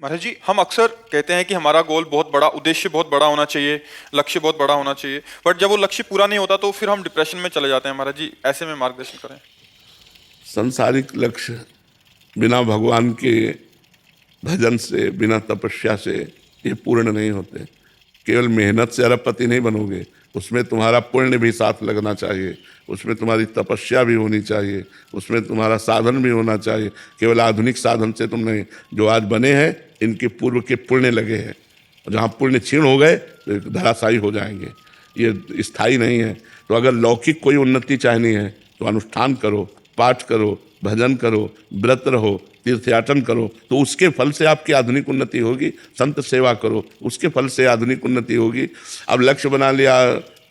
महाराज जी, हम अक्सर कहते हैं कि हमारा गोल बहुत बड़ा, उद्देश्य बहुत बड़ा होना चाहिए, लक्ष्य बहुत बड़ा होना चाहिए, बट जब वो लक्ष्य पूरा नहीं होता तो फिर हम डिप्रेशन में चले जाते हैं। महाराज जी, ऐसे में मार्गदर्शन करें। संसारिक लक्ष्य बिना भगवान के भजन से, बिना तपस्या से ये पूर्ण नहीं होते। केवल मेहनत से अरबपति नहीं बनोगे, उसमें तुम्हारा पुण्य भी साथ लगना चाहिए, उसमें तुम्हारी तपस्या भी होनी चाहिए, उसमें तुम्हारा साधन भी होना चाहिए। केवल आधुनिक साधन से तुम नहीं, जो आज बने हैं इनके पूर्व के पुण्य लगे हैं, जहाँ पुण्य क्षीण हो गए तो धराशायी हो जाएंगे, ये स्थायी नहीं है। तो अगर लौकिक कोई उन्नति चाहनी है तो अनुष्ठान करो, पाठ करो, भजन करो, व्रत रहो, तीर्थयाटन करो, तो उसके फल से आपकी आधुनिक उन्नति होगी। संत सेवा करो, उसके फल से आधुनिक उन्नति होगी। अब लक्ष्य बना लिया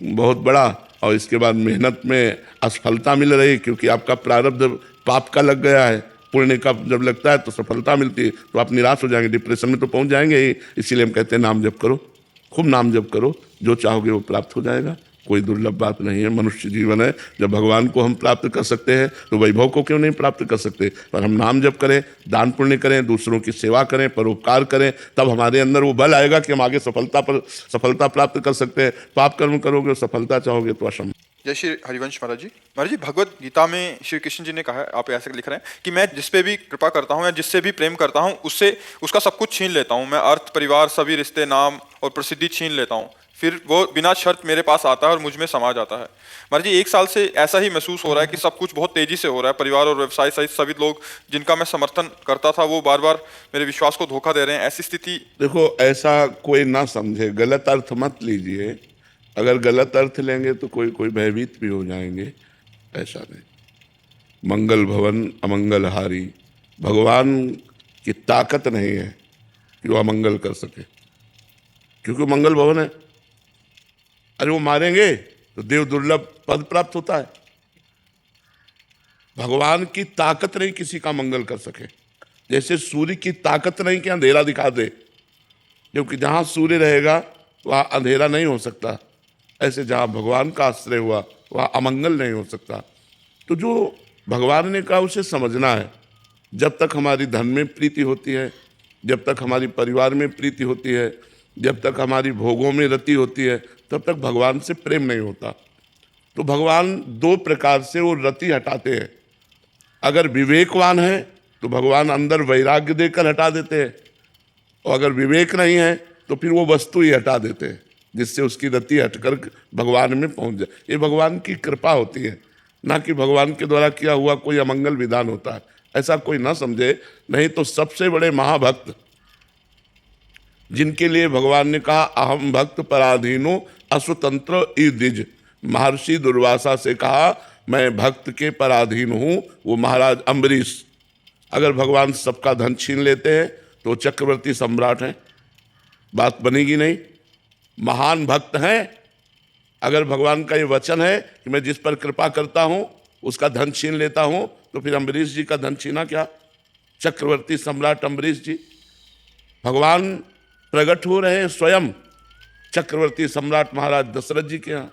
बहुत बड़ा और इसके बाद मेहनत में असफलता मिल रही क्योंकि आपका प्रारब्ध पाप का लग गया है। पुण्य का जब लगता है तो सफलता मिलती है, तो आप निराश हो जाएंगे, डिप्रेशन में तो पहुंच जाएंगे ही। इसीलिए हम कहते हैं नाम जप करो, खूब नाम जप करो, जो चाहोगे वो प्राप्त हो जाएगा। कोई दुर्लभ बात नहीं है, मनुष्य जीवन है। जब भगवान को हम प्राप्त कर सकते हैं तो वैभव को क्यों नहीं प्राप्त कर सकते। पर हम नाम जप करें, दान पुण्य करें, दूसरों की सेवा करें, परोपकार करें, तब हमारे अंदर वो बल आएगा कि हम आगे सफलता प्राप्त कर सकते हैं। पाप कर्म करोगे, सफलता चाहोगे तो असंभव। जय श्री हरिवंश महाराज जी। महाराज जी, भगवत गीता में श्री कृष्ण जी ने कहा है, आप ऐसे लिख रहे हैं कि मैं जिस पे भी कृपा करता हूँ या जिससे भी प्रेम करता हूँ उससे उसका सब कुछ छीन लेता हूँ। मैं अर्थ, परिवार, सभी रिश्ते, नाम और प्रसिद्धि छीन लेता हूँ, फिर वो बिना शर्त मेरे पास आता है और मुझ में समा जाता है। महाराज जी, 1 साल से ऐसा ही महसूस हो रहा है कि सब कुछ बहुत तेजी से हो रहा है। परिवार और व्यवसाय सहित सभी लोग जिनका मैं समर्थन करता था वो बार बार मेरे विश्वास को धोखा दे रहे हैं। ऐसी स्थिति। देखो, ऐसा कोई ना समझे, गलत अर्थ मत लीजिए। अगर गलत अर्थ लेंगे तो कोई भयभीत भी हो जाएंगे, ऐसा नहीं। मंगल भवन अमंगल हारी, भगवान की ताकत नहीं है कि वो अमंगल कर सके, क्योंकि मंगल भवन है। अरे वो मारेंगे तो देव दुर्लभ पद प्राप्त होता है। भगवान की ताकत नहीं किसी का मंगल कर सके। जैसे सूर्य की ताकत नहीं कि अंधेरा दिखा दे, क्योंकि जहां सूर्य रहेगा वहां अंधेरा नहीं हो सकता। ऐसे जहां भगवान का आश्रय हुआ वहां अमंगल नहीं हो सकता। तो जो भगवान ने कहा उसे समझना है। जब तक हमारी धन में प्रीति होती है, जब तक हमारी परिवार में प्रीति होती है, जब तक हमारी भोगों में रति होती है, तब तक भगवान से प्रेम नहीं होता। तो भगवान 2 प्रकार से वो रति हटाते हैं। अगर विवेकवान है तो भगवान अंदर वैराग्य देकर हटा देते हैं, और अगर विवेक नहीं है तो फिर वो वस्तु ही हटा देते हैं, जिससे उसकी रति हटकर भगवान में पहुंच जाए। ये भगवान की कृपा होती है, ना कि भगवान के द्वारा किया हुआ कोई अमंगल विधान होता है। ऐसा कोई ना समझे। नहीं तो सबसे बड़े महाभक्त जिनके लिए भगवान ने कहा अहम भक्त पराधीनो अस्वतंत्र ईदिज, महर्षि दुर्वासा से कहा मैं भक्त के पराधीन हूं, वो महाराज अम्बरीश। अगर भगवान सबका धन छीन लेते हैं तो चक्रवर्ती सम्राट हैं, बात बनेगी नहीं। महान भक्त हैं। अगर भगवान का ये वचन है कि मैं जिस पर कृपा करता हूं उसका धन छीन लेता हूं, तो फिर अम्बरीश जी का धन छीना क्या। चक्रवर्ती सम्राट अम्बरीश जी, भगवान प्रकट हो रहे हैं स्वयं चक्रवर्ती सम्राट महाराज दशरथ जी के यहाँ।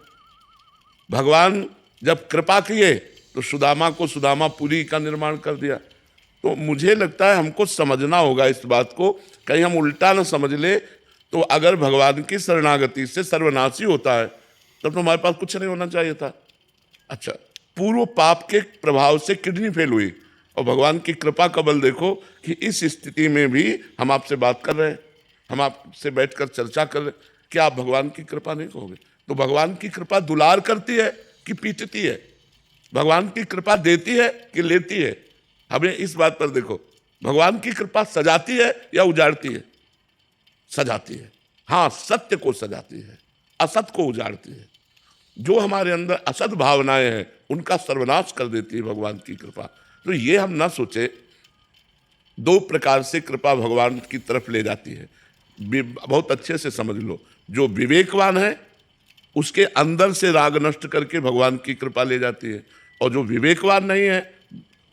भगवान जब कृपा किए तो सुदामा को सुदामापुरी का निर्माण कर दिया। तो मुझे लगता है हमको समझना होगा इस बात को, कहीं हम उल्टा न समझ ले। तो अगर भगवान की शरणागति से सर्वनाशी होता है तब तो हमारे पास कुछ नहीं होना चाहिए था। अच्छा, पूर्व पाप के प्रभाव से किडनी फेल हुई और भगवान की कृपा का बल देखो कि इस स्थिति में भी हम आपसे बात कर रहे हैं, हम आपसे बैठकर चर्चा कर रहे हैं। क्या आप भगवान की कृपा नहीं कहोगे? तो भगवान की कृपा दुलार करती है कि पीटती है? भगवान की कृपा देती है कि लेती है? हमें इस बात पर देखो, भगवान की कृपा सजाती है या उजाड़ती है? सजाती है। हाँ, सत्य को सजाती है, असत को उजाड़ती है। जो हमारे अंदर असत भावनाएं हैं उनका सर्वनाश कर देती है भगवान की कृपा। तो ये हम ना सोचे। 2 प्रकार से कृपा भगवान की तरफ ले जाती है, बहुत अच्छे से समझ लो। जो विवेकवान है उसके अंदर से राग नष्ट करके भगवान की कृपा ले जाती है, और जो विवेकवान नहीं है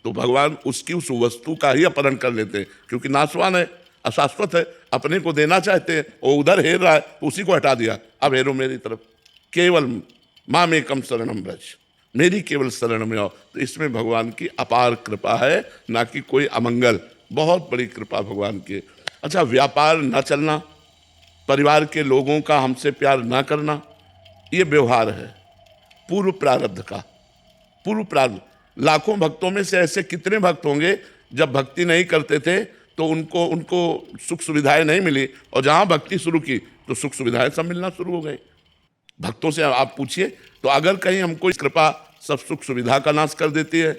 तो भगवान उसकी उस वस्तु का ही अपहरण कर लेते हैं, क्योंकि नाशवान है, अशाश्वत है, अपने को देना चाहते हैं, वो उधर हेर रहा है तो उसी को हटा दिया, अब हेरो मेरी तरफ, केवल माँ में कम शरणम ब्रज, मेरी केवल शरण में आओ। तो इसमें भगवान की अपार कृपा है, ना कि कोई अमंगल। बहुत बड़ी कृपा भगवान की। अच्छा, व्यापार न चलना, परिवार के लोगों का हमसे प्यार न करना, ये व्यवहार है पूर्व प्रारब्ध का। पूर्व प्रारब्ध, लाखों भक्तों में से ऐसे कितने भक्त होंगे जब भक्ति नहीं करते थे तो उनको उनको सुख सुविधाएं नहीं मिली, और जहां भक्ति शुरू की तो सुख सुविधाएं सब मिलना शुरू हो गई। भक्तों से आप पूछिए, तो अगर कहीं हमको इस कृपा सब सुख सुविधा का नाश कर देती है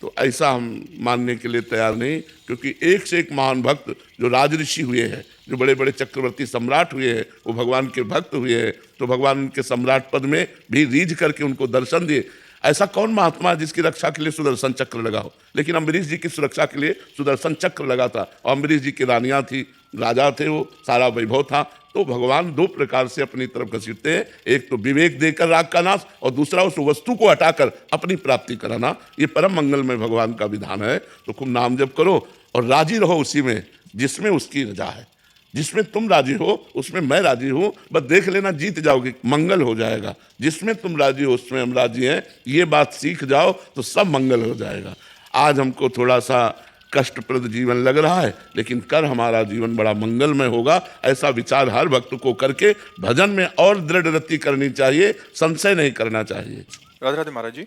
तो ऐसा हम मानने के लिए तैयार नहीं, क्योंकि एक से एक महान भक्त जो राजऋषि हुए हैं, जो बड़े बड़े चक्रवर्ती सम्राट हुए हैं, वो भगवान के भक्त हुए हैं, तो भगवान उनके सम्राट पद में भी रीझ करके उनको दर्शन दिए। ऐसा कौन महात्मा है जिसकी रक्षा के लिए सुदर्शन चक्र लगा हो? लेकिन अम्बरीश जी की सुरक्षा के लिए सुदर्शन चक्र लगा था, और अम्बरीश जी की रानियां थी, राजा थे, वो सारा वैभव था। तो भगवान दो प्रकार से अपनी तरफ घसीटते हैं, एक तो विवेक देकर राग का नाश, और दूसरा उस वस्तु को हटाकर अपनी प्राप्ति कराना। ये परम मंगल में भगवान का विधान है। तो खूब नाम जप करो और राजी रहो उसी में जिसमें उसकी रजा है। जिसमें तुम राजी हो उसमें मैं राजी हूं, बस देख लेना, जीत जाओगे, मंगल हो जाएगा। जिसमें तुम राजी हो उसमें हम राजी हैं, ये बात सीख जाओ तो सब मंगल हो जाएगा। आज हमको थोड़ा सा कष्टप्रद जीवन लग रहा है, लेकिन कर हमारा जीवन बड़ा मंगलमय होगा, ऐसा विचार हर भक्त को करके भजन में और दृढ़ रति करनी चाहिए, संशय नहीं करना चाहिए। राधे राधे महाराज जी।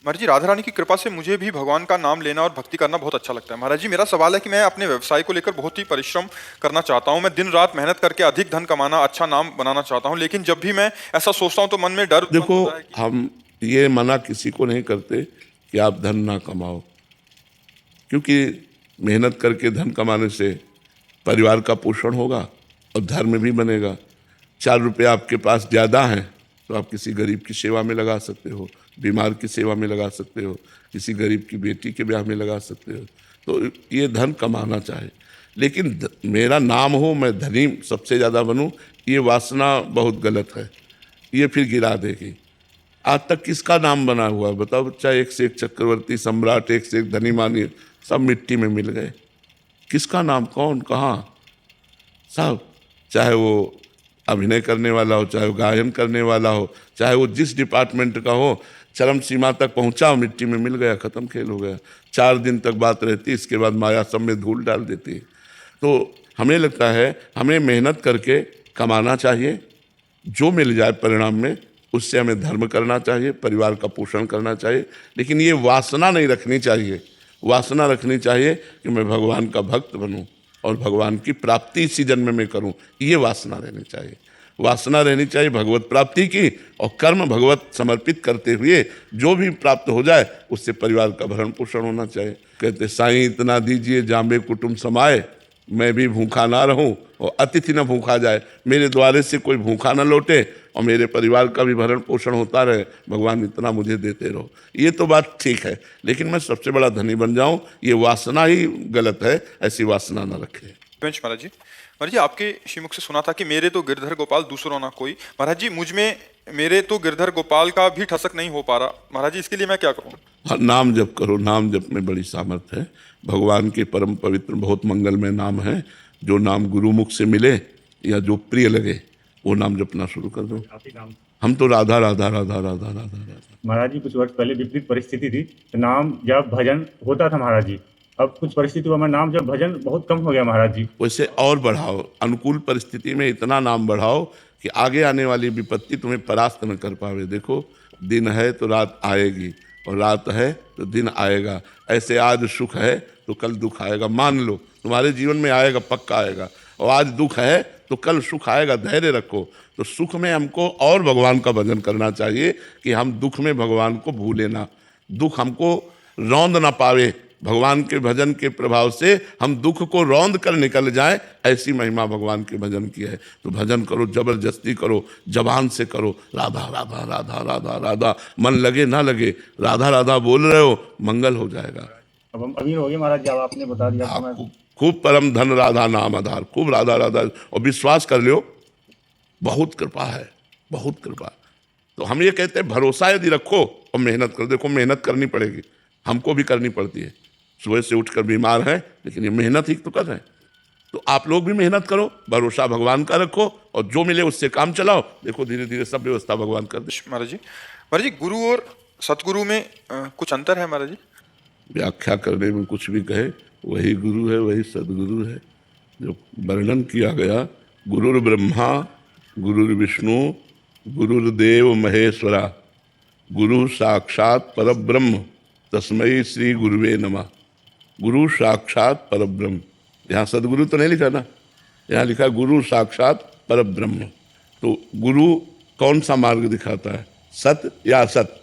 महाराज जी, राधा रानी की कृपा से मुझे भी भगवान का नाम लेना और भक्ति करना बहुत अच्छा लगता है। महाराज जी, मेरा सवाल है कि मैं अपने व्यवसाय को लेकर बहुत ही परिश्रम करना चाहता हूं। मैं दिन रात मेहनत करके अधिक धन कमाना, अच्छा नाम बनाना चाहता हूं, लेकिन जब भी मैं ऐसा सोचता हूं तो मन में डर देखो, होता है कि... हम ये मना किसी को नहीं करते कि आप धन ना कमाओ, क्योंकि मेहनत करके धन कमाने से परिवार का पोषण होगा और धर्म भी बनेगा। 4 रुपये आपके पास ज़्यादा हैं तो आप किसी गरीब की सेवा में लगा सकते हो, बीमार की सेवा में लगा सकते हो, किसी गरीब की बेटी के ब्याह में लगा सकते हो। तो ये धन कमाना चाहे, लेकिन मेरा नाम हो, मैं धनी सबसे ज़्यादा बनूं, ये वासना बहुत गलत है। ये फिर गिरा देगी। आज तक किसका नाम बना हुआ है बताओ बच्चा? एक से एक चक्रवर्ती सम्राट, एक से एक धनी मानी, सब मिट्टी में मिल गए। किसका नाम, कौन, कहाँ? सब, चाहे वो अभिनय करने वाला हो, चाहे वो गायन करने वाला हो, चाहे वो जिस डिपार्टमेंट का हो, चरम सीमा तक पहुंचा, मिट्टी में मिल गया, खत्म, खेल हो गया। 4 दिन तक बात रहती, इसके बाद माया सब में धूल डाल देती है। तो हमें लगता है हमें मेहनत करके कमाना चाहिए, जो मिल जाए परिणाम में उससे हमें धर्म करना चाहिए, परिवार का पोषण करना चाहिए, लेकिन ये वासना नहीं रखनी चाहिए। वासना रखनी चाहिए कि मैं भगवान का भक्त बनूं और भगवान की प्राप्ति इसी जन्म में करूं, ये वासना रहनी चाहिए। वासना रहनी चाहिए भगवत प्राप्ति की, और कर्म भगवत समर्पित करते हुए जो भी प्राप्त हो जाए उससे परिवार का भरण पोषण होना चाहिए। कहते साईं इतना दीजिए जामे कुटुंब समाए, मैं भी भूखा ना रहूं और अतिथि न भूखा जाए। मेरे द्वारे से कोई भूखा ना लौटे और मेरे परिवार का भी भरण पोषण होता रहे, भगवान इतना मुझे देते रहो। ये तो बात ठीक है, लेकिन मैं सबसे बड़ा धनी बन जाऊं, ये वासना ही गलत है। ऐसी वासना ना रखें। बेंच महाराज जी, महाराज जी, आपके श्रीमुख से सुना था कि मेरे तो गिरधर गोपाल दूसरों ना कोई। महाराज जी, मुझ में मेरे तो गिरधर गोपाल का भी ठसक नहीं हो पा रहा। महाराज जी, इसके लिए मैं क्या करूं? हाँ, नाम जप करो। नाम जप में बड़ी सामर्थ्य है। भगवान के परम पवित्र बहुत मंगलमय नाम है। जो नाम गुरुमुख से मिले या जो प्रिय लगे वो नाम जपना शुरू कर दो। हम तो राधा राधा राधा राधा राधा राधा। महाराज जी, कुछ वर्ष पहले विपरीत परिस्थिति थी, तो नाम जब भजन होता था महाराज जी। अब कुछ परिस्थिति में नाम जब भजन बहुत कम हो गया महाराज जी। वैसे और बढ़ाओ, अनुकूल परिस्थिति में इतना नाम बढ़ाओ कि आगे आने वाली विपत्ति तुम्हें परास्त न कर पावे। देखो, दिन है तो रात आएगी, और रात है तो दिन आएगा। ऐसे आज सुख है तो कल दुख आएगा। मान लो तुम्हारे जीवन में आएगा, पक्का आएगा। और आज दुख है तो कल सुख आएगा, धैर्य रखो। तो सुख में हमको और भगवान का भजन करना चाहिए कि हम दुख में भगवान को भूले ना, दुख हमको रौंद ना पावे। भगवान के भजन के प्रभाव से हम दुख को रौंद कर निकल जाए, ऐसी महिमा भगवान के भजन की है। तो भजन करो, जबरदस्ती करो, जबान से करो, राधा राधा राधा राधा राधा। मन लगे ना लगे, राधा राधा बोल रहे हो, मंगल हो जाएगा। अब हम अमीर हो गए महाराज जी, अब आपने बता दिया तो मैं... खूब परम धन राधा नाम आधार, खूब राधा राधा, और विश्वास कर लो, बहुत कृपा है, बहुत कृपा। तो हम ये कहते हैं भरोसा यदि रखो और मेहनत करो। देखो, मेहनत करनी पड़ेगी, हमको भी करनी पड़ती है। सुबह से उठकर बीमार है, लेकिन ये मेहनत ही तो कर रहे हैं। तो आप लोग भी मेहनत करो, भरोसा भगवान का रखो, और जो मिले उससे काम चलाओ। देखो, धीरे धीरे सब व्यवस्था भगवान कर दे। महाराज जी, गुरु और सतगुरु में कुछ अंतर है महाराज जी? व्याख्या करने में कुछ भी कहे, वही गुरु है, वही सदगुरु है। जो वर्णन किया गया, गुरुर्ब्रह्मा गुरुर्विष्णु गुरुर्देव महेश्वरा गुरु साक्षात परब्रह्म तस्मै श्री गुरुवे नमः। गुरु साक्षात परब्रह्म, यहाँ सदगुरु तो नहीं लिखा ना, यहाँ लिखा गुरु साक्षात परब्रह्म। तो गुरु कौन सा मार्ग दिखाता है, सत या असत?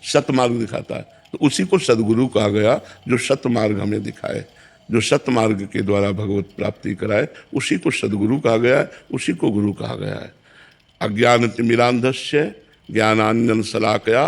सत मार्ग दिखाता है, तो उसी को सदगुरु कहा गया, जो सत मार्ग हमें दिखाए, जो सत मार्ग के द्वारा भगवत प्राप्ति कराए, उसी को सदगुरु कहा गया है, उसी को गुरु कहा गया है। अज्ञानतिमिरान्धस्य ज्ञानांजन शलाकया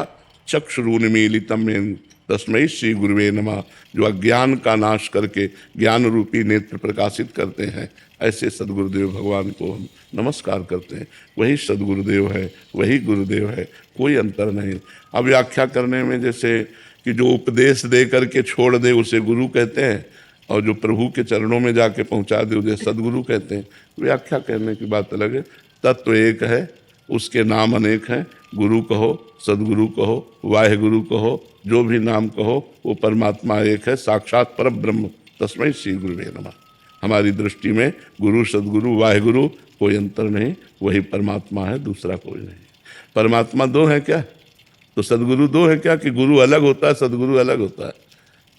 चक्षुरुन्मीलितं येन तस्मै श्री गुरुवे नमः। जो अज्ञान का नाश करके ज्ञान रूपी नेत्र प्रकाशित करते हैं, ऐसे सदगुरुदेव भगवान को हम नमस्कार करते हैं। वही सदगुरुदेव है, वही गुरुदेव है, कोई अंतर नहीं। अब व्याख्या करने में जैसे कि जो उपदेश दे करके छोड़ दे उसे गुरु कहते हैं, और जो प्रभु के चरणों में जाके पहुंचा दे उसे सदगुरु कहते हैं। व्याख्या करने की बात अलग है। तत्व एक है, उसके नाम अनेक हैं। गुरु कहो, सदगुरु कहो, वाहेगुरु कहो, जो भी नाम कहो, वो परमात्मा एक है, साक्षात परब्रह्म तस्मै श्री गुरुवे नमः। हमारी दृष्टि में गुरु सदगुरु वाहेगुरु कोई अंतर नहीं, वही परमात्मा है, दूसरा कोई नहीं। परमात्मा दो है क्या? तो सदगुरु दो है क्या? कि गुरु अलग होता है, सदगुरु अलग होता है?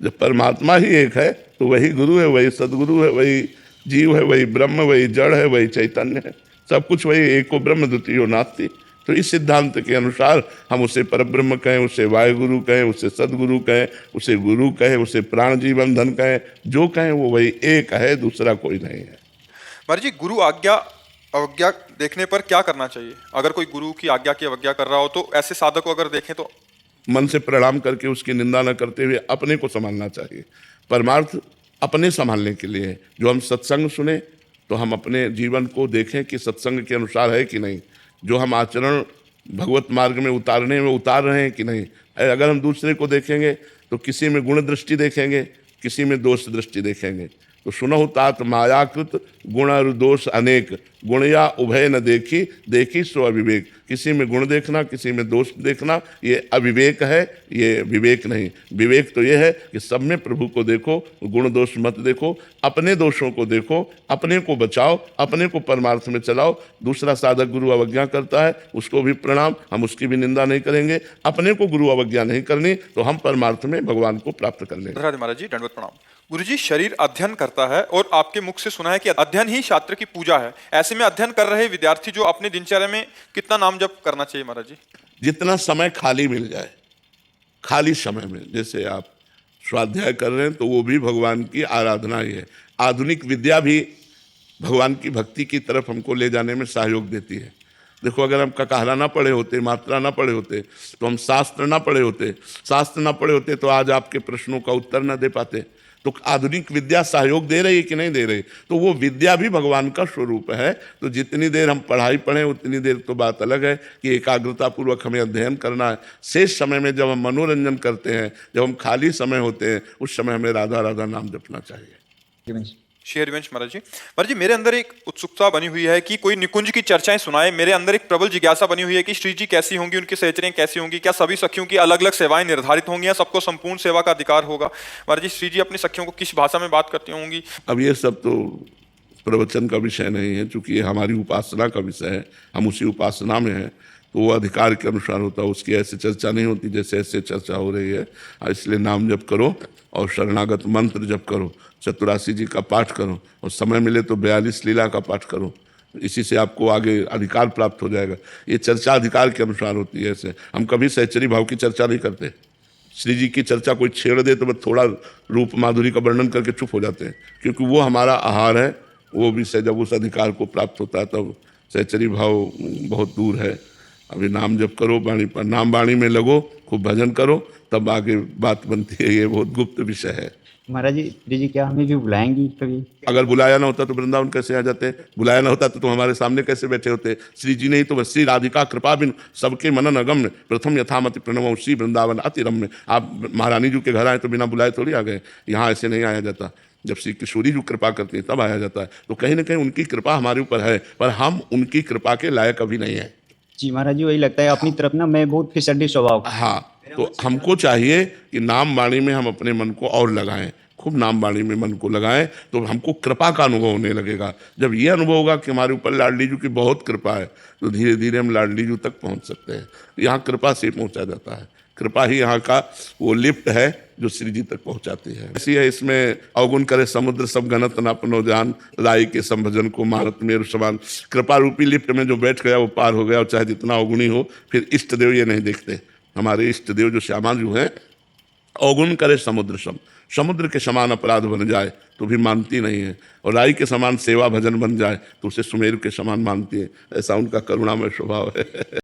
जब परमात्मा ही एक है तो वही गुरु है, वही सदगुरु है, वही जीव है, वही ब्रह्म, वही जड़ है, वही चैतन्य है, सब कुछ वही। एको ब्रह्म द्वितीयो नास्ति। तो इस सिद्धांत के अनुसार हम उसे परब्रह्म कहें, उसे वायुगुरु कहें, उसे सदगुरु कहें, उसे गुरु कहें, उसे प्राण जीवन धन कहें, जो कहें वो वही एक है, दूसरा कोई नहीं है। महाराज जी, गुरु आज्ञा अवज्ञा देखने पर क्या करना चाहिए? अगर कोई गुरु की आज्ञा की अवज्ञा कर रहा हो तो ऐसे साधक को अगर देखें तो? मन से प्रणाम करके उसकी निंदा न करते हुए अपने को संभालना चाहिए। परमार्थ अपने संभालने के लिए है। जो हम सत्संग सुने तो हम अपने जीवन को देखें कि सत्संग के अनुसार है कि नहीं, जो हम आचरण भगवत मार्ग में उतारने में उतार रहे हैं कि नहीं। अगर हम दूसरे को देखेंगे तो किसी में गुण दृष्टि देखेंगे, किसी में दोष दृष्टि देखेंगे। तो सुनहु तात मायाकृत गुण और दोष अनेक, गुण या उभय न देखी, देखी सो अविवेक। किसी में गुण देखना, किसी में दोष देखना, ये अविवेक है, ये विवेक नहीं। विवेक तो ये है कि सब में प्रभु को देखो, गुण दोष मत देखो, अपने दोषों को देखो, अपने को बचाओ, अपने को परमार्थ में चलाओ। दूसरा साधक गुरु अवज्ञा करता है, उसको भी प्रणाम, हम उसकी भी निंदा नहीं करेंगे। अपने को गुरु अवज्ञा नहीं करनी तो हम परमार्थ में भगवान को प्राप्त कर लेंगे। राधे महाराज जी, दंडवत प्रणाम। गुरुजी, शरीर अध्ययन करता है और आपके मुख से सुना है कि अध्ययन ही शास्त्र की पूजा है। ऐसे में अध्ययन कर रहे विद्यार्थी जो अपने दिनचर्या में कितना नाम जप करना चाहिए महाराज जी? जितना समय खाली मिल जाए, खाली समय में जैसे आप स्वाध्याय कर रहे हैं तो वो भी भगवान की आराधना ही है। आधुनिक विद्या भी भगवान की भक्ति की तरफ हमको ले जाने में सहयोग देती है। देखो, अगर हम ककाहरा ना पढ़े होते, मात्रा ना पढ़े होते, तो हम शास्त्र ना पढ़े होते, शास्त्र ना पढ़े होते तो आज आपके प्रश्नों का उत्तर ना दे पाते। तो आधुनिक विद्या सहयोग दे रही है कि नहीं दे रही? तो वो विद्या भी भगवान का स्वरूप है। तो जितनी देर हम पढ़ाई पढ़ें उतनी देर तो बात अलग है कि एकाग्रता पूर्वक हमें अध्ययन करना है। शेष समय में जब हम मनोरंजन करते हैं, जब हम खाली समय होते हैं, उस समय हमें राधा राधा नाम जपना चाहिए। श्री हरिवंश महाराज जी, महाराज जी, मेरे अंदर एक उत्सुकता बनी हुई है कि कोई निकुंज की चर्चाएं सुनाए। मेरे अंदर एक प्रबल जिज्ञासा बनी हुई है कि श्री जी कैसी होंगी, उनकी सहचर्याएं कैसी होंगी, क्या सभी सखियों की अलग अलग सेवाएं निर्धारित होंगी या सबको संपूर्ण सेवा का अधिकार होगा? महाराज जी, श्री जी अपनी सखियों को किस भाषा में बात करती होंगी? अब ये सब तो प्रवचन का विषय नहीं है, चूंकि ये हमारी उपासना का विषय है, हम उसी उपासना में हैं, तो वो अधिकार के अनुसार होता है। उसकी ऐसे चर्चा नहीं होती जैसे ऐसे चर्चा हो रही है। इसलिए नाम जप करो और शरणागत मंत्र जप करो, चतुरासी जी का पाठ करो, और समय मिले तो 42 लीला का पाठ करो। इसी से आपको आगे अधिकार प्राप्त हो जाएगा। ये चर्चा अधिकार के अनुसार होती है। ऐसे हम कभी सहचरी भाव की चर्चा नहीं करते। श्री जी की चर्चा कोई छेड़ दे तो बस थोड़ा रूप माधुरी का वर्णन करके चुप हो जाते हैं, क्योंकि वो हमारा आहार है। वो विषय जब उस अधिकार को प्राप्त होता है तब सहचरी भाव बहुत दूर है। अभी नाम जप करो, वाणी पर नाम वाणी में लगो, खूब भजन करो, तब आगे बात बनती है। ये बहुत गुप्त विषय है। महाराज जी क्या हमें भी बुलाएंगी कभी? अगर बुलाया ना होता तो वृंदावन कैसे आ जाते? बुलाया ना होता तो तुम हमारे सामने कैसे बैठे होते? श्री जी नहीं तो बस श्री राधिका कृपा बिन सबके मनन अगम्य, प्रथम यथामति प्रणव श्री वृंदावन अति रम्य। आप महारानी जी के घर आए तो बिना बुलाए थोड़ी आ गए। यहाँ ऐसे नहीं आया जाता। जब श्री किशोरी जी कृपा करती है तब आया जाता है। तो कहीं ना कहीं उनकी कृपा हमारे ऊपर है, पर हम उनकी कृपा के लायक अभी नहीं है। जी महाराज जी, वही लगता है अपनी तरफ ना मैं बहुत फिसड्डी स्वभाव का। हाँ, तो हमको चाहिए कि नाम वाणी में हम अपने मन को और लगाएं, खूब नाम वाणी में मन को लगाएं तो हमको कृपा का अनुभव होने लगेगा। जब ये अनुभव होगा कि हमारे ऊपर लाडली जी की बहुत कृपा है तो धीरे धीरे हम लाडली जी तक पहुंच सकते हैं। यहाँ कृपा से पहुंचा जाता है, कृपा ही यहाँ का वो लिफ्ट है जो श्री जी तक पहुंचाती है। ऐसी है इसमें अवगुण करे समुद्र सब गणत न अपनो जान, लाई के संभजन को मारत मेरु समान। कृपा रूपी लिफ्ट में जो बैठ गया वो पार हो गया, और चाहे जितना अवगुणी हो। फिर इष्ट देव ये नहीं देखते, हमारे इष्ट देव जो श्यामा जो है, अवगुण करे समुद्र सम, समुद्र के समान अपराध बन जाए तो भी मानती नहीं है, और राई के समान सेवा भजन बन जाए तो उसे सुमेरु के समान मानती है। ऐसा उनका करुणामय स्वभाव है।